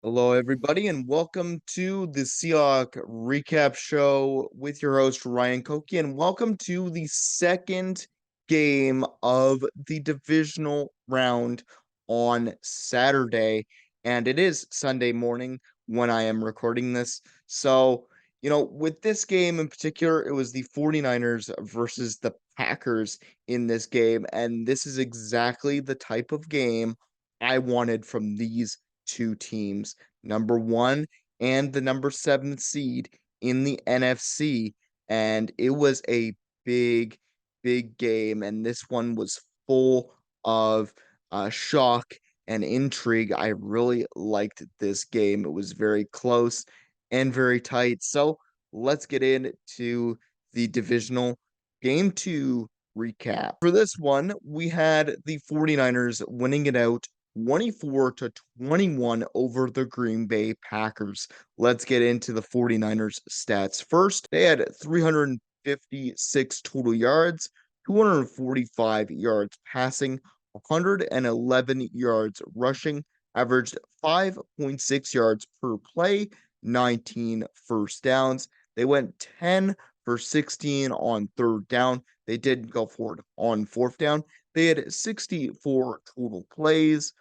Hello, everybody, and welcome to the Seahawk Recap Show with your host, Ryan Koki, and welcome to the second game of the divisional round on Saturday. And it is Sunday morning when I am recording this. So, with this game in particular, it was the 49ers versus the Packers in this game, and this is exactly the type of game I wanted from these two teams, number one and the number seven seed in the NFC. And it was a big, big game. And this one was full of shock and intrigue. I really liked this game. It was very close and very tight. So let's get into the divisional game two recap. For this one, we had the 49ers winning it out 24-21 over the Green Bay Packers. Let's get into the 49ers stats. First, they had 356 total yards, 245 yards passing, 111 yards rushing, averaged 5.6 yards per play, 19 first downs. They went 10 for 16 on third down. They did go for it on fourth down. They had 64 total plays,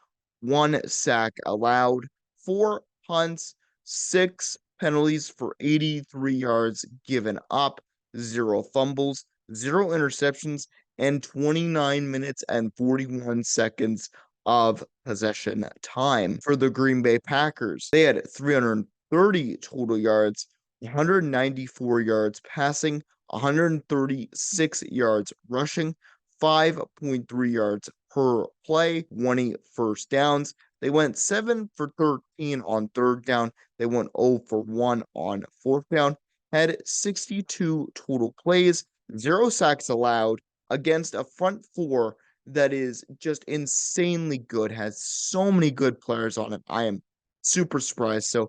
one sack allowed, four punts, six penalties for 83 yards given up, zero fumbles, zero interceptions, and 29 minutes and 41 seconds of possession time for the Green Bay Packers. They had 330 total yards, 194 yards passing, 136 yards rushing, 5.3 yards per play, 20 first downs. They went 7 for 13 on third down. They went 0 for 1 on fourth down. Had 62 total plays, zero sacks allowed against a front four that is just insanely good, has so many good players on it. I am super surprised. So,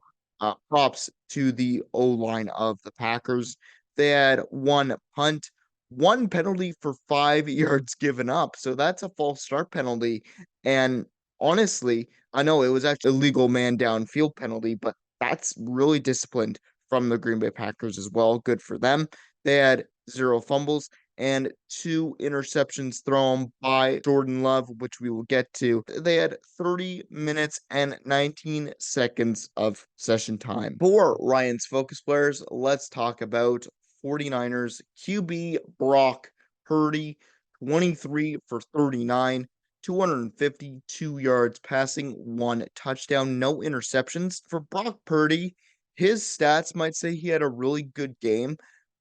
props to the O line of the Packers. They had one punt, one penalty for 5 yards given up. So that's a false start penalty. And honestly, I know it was actually a legal man downfield penalty, but that's really disciplined from the Green Bay Packers as well. Good for them. They had zero fumbles and two interceptions thrown by Jordan Love, which we will get to. They had 30 minutes and 19 seconds of session time. For Ryan's focus players, let's talk about 49ers QB Brock Purdy, 23 for 39, 252 yards passing, one touchdown, no interceptions. For Brock Purdy, his stats might say he had a really good game,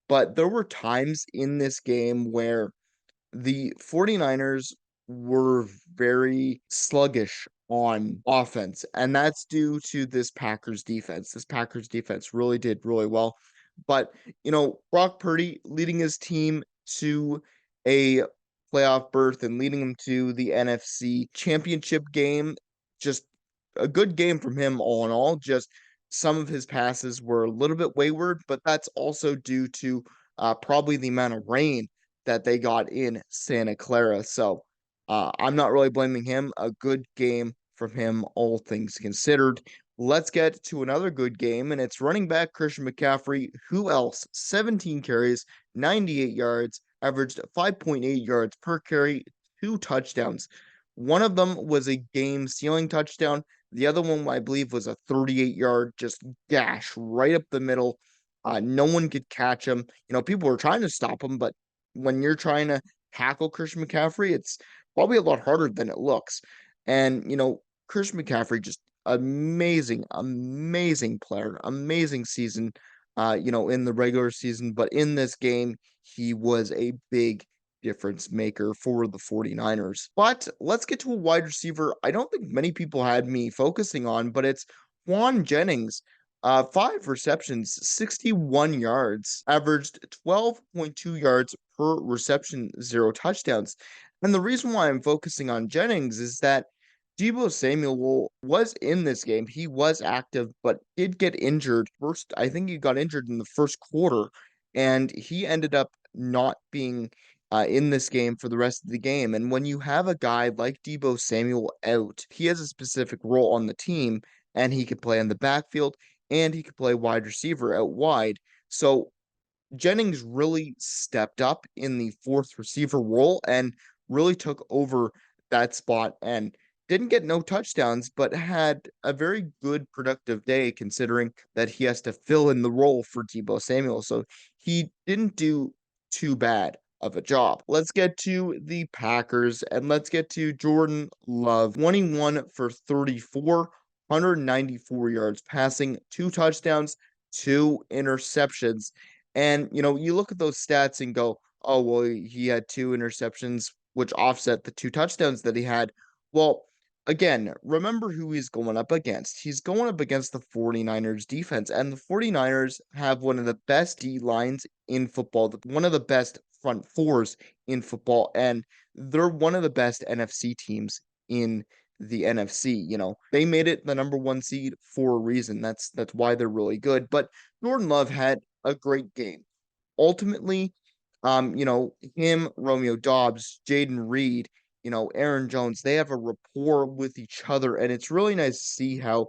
but there were times in this game where the 49ers were very sluggish on offense, and that's due to this Packers defense. This Packers defense really did really well. But, Brock Purdy leading his team to a playoff berth and leading them to the NFC Championship game, just a good game from him all in all. Just some of his passes were a little bit wayward, but that's also due to probably the amount of rain that they got in Santa Clara. So I'm not really blaming him. A good game from him, all things considered. Let's get to another good game, and it's running back Christian McCaffrey. Who else? 17 carries, 98 yards, averaged 5.8 yards per carry, two touchdowns. One of them was a game sealing touchdown. The other one, I believe, was a 38-yard just gash right up the middle. No one could catch him. People were trying to stop him, but when you're trying to tackle Christian McCaffrey, it's probably a lot harder than it looks. And, Christian McCaffrey, just amazing, amazing player, amazing season, in the regular season. But in this game, he was a big difference maker for the 49ers. But let's get to a wide receiver I don't think many people had me focusing on, but it's Juan Jennings. Five receptions, 61 yards, averaged 12.2 yards per reception, zero touchdowns. And the reason why I'm focusing on Jennings is that Deebo Samuel was in this game. He was active, but did get injured. First, I think he got injured in the first quarter, and he ended up not being in this game for the rest of the game. And when you have a guy like Deebo Samuel out, he has a specific role on the team. and he could play in the backfield, and he could play wide receiver out wide. So Jennings really stepped up in the fourth receiver role and really took over that spot and didn't get no touchdowns, but had a very good productive day considering that he has to fill in the role for Deebo Samuel. So he didn't do too bad of a job. Let's get to the Packers and let's get to Jordan Love. 21 for 34, 194 yards passing, two touchdowns, two interceptions. And, you look at those stats and go, oh, well, he had two interceptions, which offset the two touchdowns that he had. Well, again, remember who he's going up against. He's going up against the 49ers defense, and the 49ers have one of the best D lines in football, one of the best front fours in football, and they're one of the best NFC teams in the NFC. They made it the number one seed for a reason. That's why they're really good. But Jordan Love had a great game. Ultimately, him, Romeo Dobbs, Jaden Reed, Aaron Jones, they have a rapport with each other, and it's really nice to see how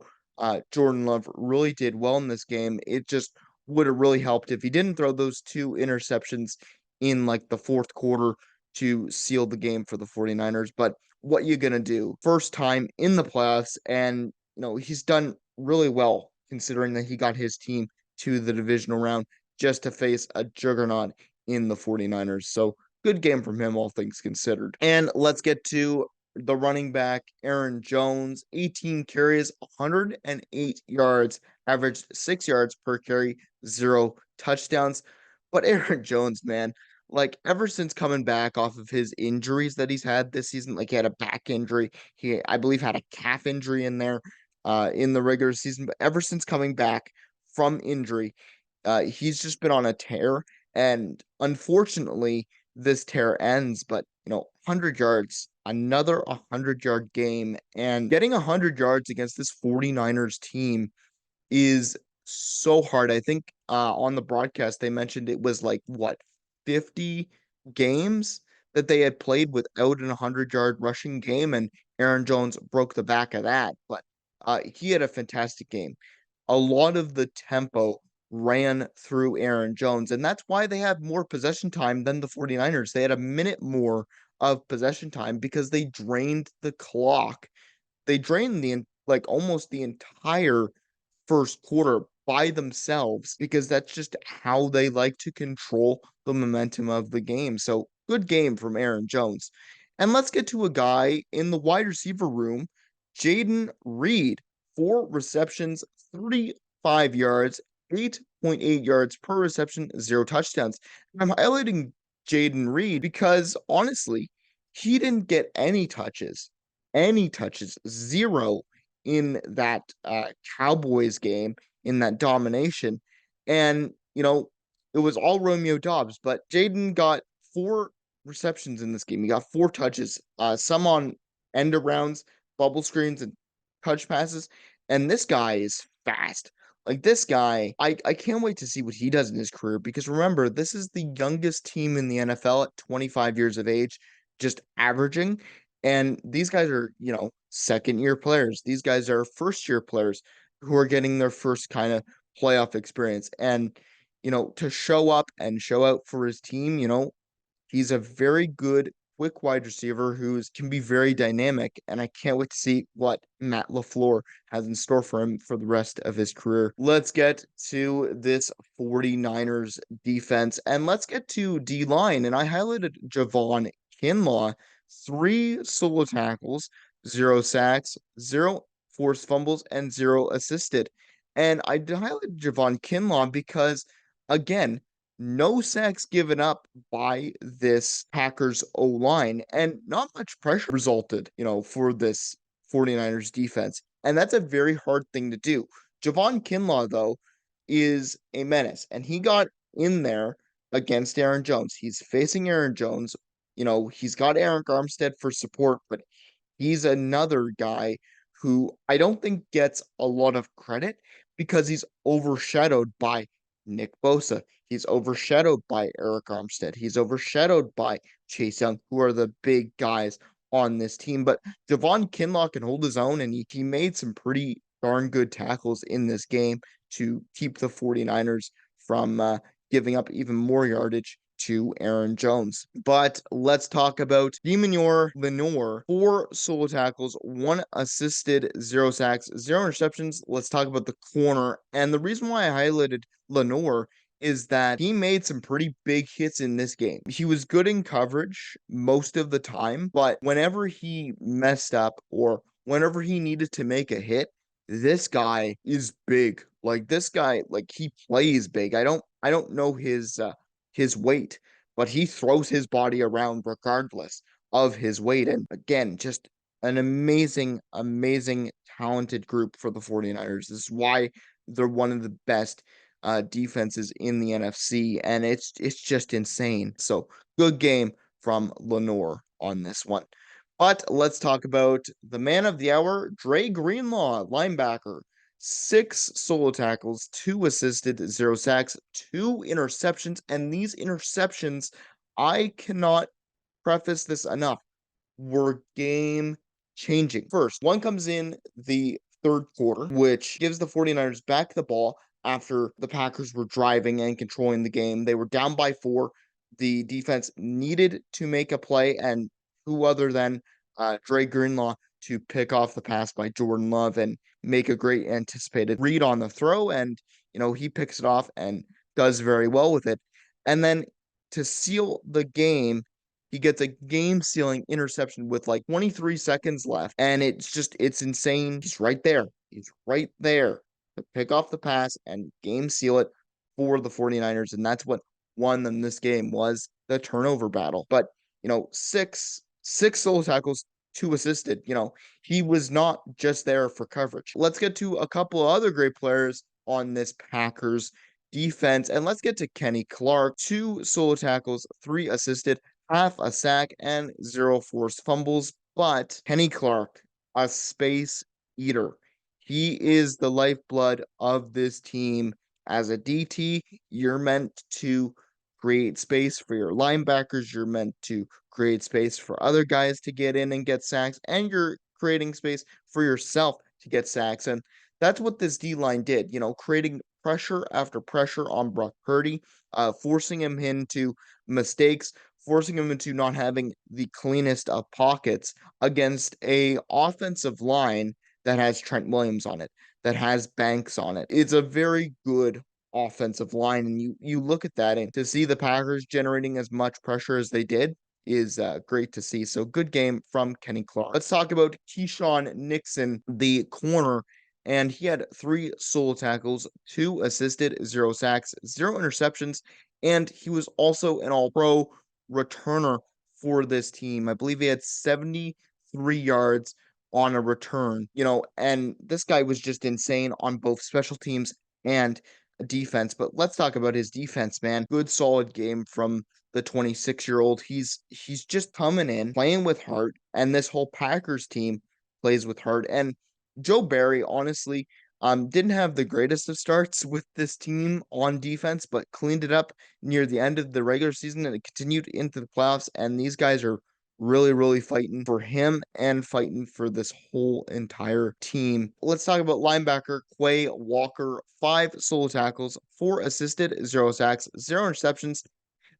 Jordan Love really did well in this game. It just would have really helped if he didn't throw those two interceptions in like the fourth quarter to seal the game for the 49ers. But what you gonna do? First time in the playoffs, and he's done really well considering that he got his team to the divisional round just to face a juggernaut in the 49ers. So good game from him, all things considered. And let's get to the running back, Aaron Jones, 18 carries, 108 yards, averaged 6 yards per carry, zero touchdowns. But Aaron Jones, man, like ever since coming back off of his injuries that he's had this season, like he had a back injury, I believe had a calf injury in there in the regular season, but ever since coming back from injury, he's just been on a tear, and unfortunately, this tear ends. But 100 yards, another 100-yard game, and getting 100 yards against this 49ers team is so hard. I think on the broadcast they mentioned it was like what 50 games that they had played without an 100-yard rushing game, and Aaron Jones broke the back of that. But he had a fantastic game. A lot of the tempo ran through Aaron Jones, and that's why they had more possession time than the 49ers. They had a minute more of possession time because they drained the clock. They drained like almost the entire first quarter by themselves because that's just how they like to control the momentum of the game. So good game from Aaron Jones. And let's get to a guy in the wide receiver room, Jaden Reed, 4 receptions, 35 yards, 8.8 yards per reception, zero touchdowns. And I'm highlighting Jaden Reed because honestly, he didn't get any touches, zero in that Cowboys game, in that domination. And, it was all Romeo Dobbs, but Jaden got 4 receptions in this game. He got 4 touches, some on end arounds, bubble screens, and touch passes. And this guy is fast. Like this guy, I can't wait to see what he does in his career because remember, this is the youngest team in the NFL at 25 years of age, just averaging. And these guys are, second year players. These guys are first year players who are getting their first kind of playoff experience. And, to show up and show out for his team, he's a very good, quick wide receiver who can be very dynamic, and I can't wait to see what Matt LaFleur has in store for him for the rest of his career. Let's get to this 49ers defense, and let's get to D-line, and I highlighted Javon Kinlaw, 3 solo tackles, 0 sacks, 0 forced fumbles, and 0 assisted. And I highlighted Javon Kinlaw because, again, no sacks given up by this Packers O line, and not much pressure resulted, for this 49ers defense. And that's a very hard thing to do. Javon Kinlaw, though, is a menace, and he got in there against Aaron Jones. He's facing Aaron Jones. He's got Aaron Armstead for support, but he's another guy who I don't think gets a lot of credit because he's overshadowed by Nick Bosa. He's overshadowed by Eric Armstead. He's overshadowed by Chase Young, who are the big guys on this team. But Javon Kinlaw can hold his own, and he made some pretty darn good tackles in this game to keep the 49ers from giving up even more yardage to Aaron Jones. But let's talk about Demonor Lenore. 4 solo tackles, 1 assisted, 0 sacks, 0 interceptions. Let's talk about the corner. And the reason why I highlighted Lenore is that he made some pretty big hits in this game. He was good in coverage most of the time, but whenever he messed up or whenever he needed to make a hit, this guy is big. Like this guy, like he plays big. I don't know his weight, but he throws his body around regardless of his weight. And again, just an amazing, amazing, talented group for the 49ers. This is why they're one of the best defenses in the NFC, and it's just insane. So good game from Lenore on this one. But let's talk about the man of the hour, Dre Greenlaw, linebacker. 6 solo tackles, 2 assisted, 0 sacks, 2 interceptions. And these interceptions, I cannot preface this enough, were game changing. First, one comes in the third quarter, which gives the 49ers back the ball after the Packers were driving and controlling the game. They were down by 4. The defense needed to make a play, and who other than Dre Greenlaw to pick off the pass by Jordan Love and make a great anticipated read on the throw. And, he picks it off and does very well with it. And then to seal the game, he gets a game sealing interception with like 23 seconds left. And it's insane. He's right there. He's right there to pick off the pass and game seal it for the 49ers. And that's what won them this game was the turnover battle. But, six solo tackles, 2 assisted. He was not just there for coverage. Let's get to a couple of other great players on this Packers defense. And let's get to Kenny Clark. 2 solo tackles, 3 assisted, half a sack, and 0 forced fumbles. But Kenny Clark, a space eater. He is the lifeblood of this team. As a DT, you're meant to create space for your linebackers. You're meant to create space for other guys to get in and get sacks, and you're creating space for yourself to get sacks. And that's what this D line did, creating pressure after pressure on Brock Purdy, forcing him into mistakes, forcing him into not having the cleanest of pockets against a offensive line that has Trent Williams on it, that has Banks on it. It's a very good offensive line, and you look at that, and to see the Packers generating as much pressure as they did is great to see. So good game from Kenny Clark. Let's talk about Keyshawn Nixon, the corner, and he had 3 solo tackles, 2 assisted, 0 sacks, 0 interceptions, and he was also an all-pro returner for this team. I believe he had 73 yards on a return, and this guy was just insane on both special teams and defense. But let's talk about his defense, man. Good solid game from the 26-year-old. He's just coming in, playing with heart, and this whole Packers team plays with heart. And Joe Barry, honestly, didn't have the greatest of starts with this team on defense, but cleaned it up near the end of the regular season, and it continued into the playoffs. And these guys are really, really fighting for him and fighting for this whole entire team. Let's talk about linebacker Quay Walker. 5 solo tackles, 4 assisted, 0 sacks, 0 interceptions.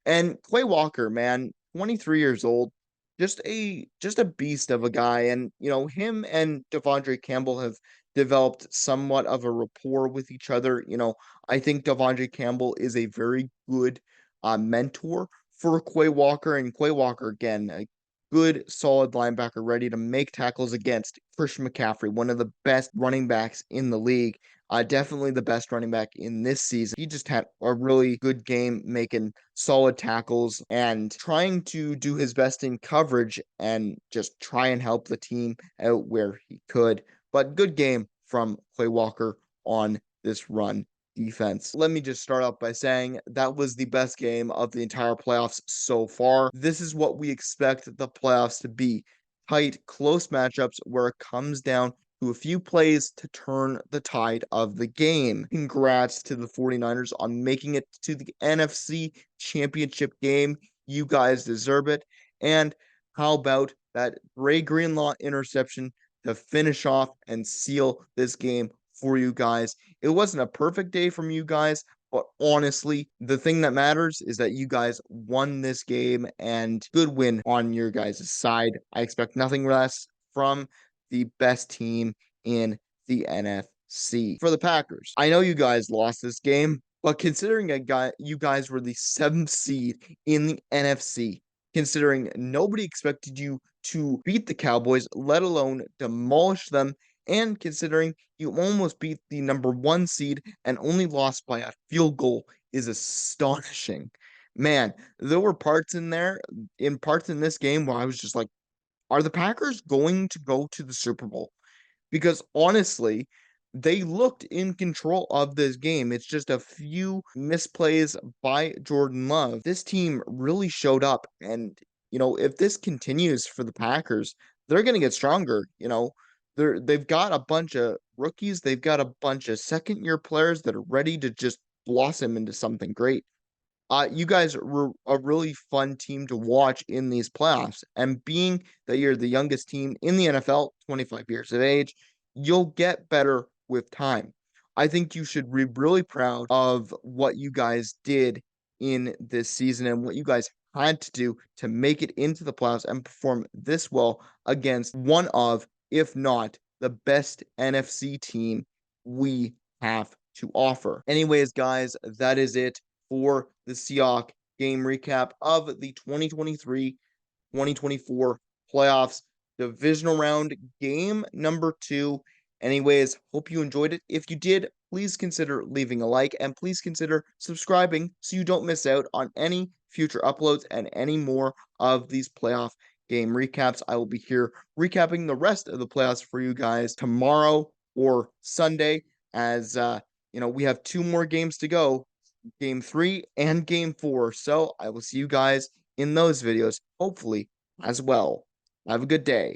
And Quay Walker, man, 23 years old, just a beast of a guy. And him and Devondre Campbell have developed somewhat of a rapport with each other. I think Devondre Campbell is a very good mentor for Quay Walker, and Quay Walker, again, a good solid linebacker ready to make tackles against Christian McCaffrey, one of the best running backs in the league. Definitely the best running back in this season. He just had a really good game making solid tackles and trying to do his best in coverage and just try and help the team out where he could. But good game from Quay Walker on this run defense. Let me just start off by saying that was the best game of the entire playoffs so far. This is what we expect the playoffs to be. Tight, close matchups where it comes down to a few plays to turn the tide of the game. Congrats to the 49ers on making it to the NFC Championship game. You guys deserve it. And how about that Ray Greenlaw interception to finish off and seal this game for you guys. It wasn't a perfect day from you guys, but honestly, the thing that matters is that you guys won this game and good win on your guys' side. I expect nothing less from the best team in the NFC. For the Packers, I know you guys lost this game, but considering you guys were the seventh seed in the NFC, considering nobody expected you to beat the Cowboys, let alone demolish them, and considering you almost beat the number one seed and only lost by a field goal is astonishing. Man, there were parts in this game where I was just like, are the Packers going to go to the Super Bowl? Because honestly, they looked in control of this game. It's just a few misplays by Jordan Love. This team really showed up. And, if this continues for the Packers, they're going to get stronger. They've got a bunch of rookies, they've got a bunch of second year players that are ready to just blossom into something great. You guys were a really fun team to watch in these playoffs. And being that you're the youngest team in the NFL, 25 years of age, you'll get better with time. I think you should be really proud of what you guys did in this season and what you guys had to do to make it into the playoffs and perform this well against one of, if not the best NFC team we have to offer. Anyways, guys, that is it for the Seahawks game recap of the 2023-2024 playoffs divisional round game number 2. Anyways, hope you enjoyed it. If you did, please consider leaving a like and please consider subscribing so you don't miss out on any future uploads and any more of these playoff game recaps. I will be here recapping the rest of the playoffs for you guys tomorrow or Sunday as we have 2 more games to go, game 3 and game 4. So I will see you guys in those videos, hopefully as well. Have a good day.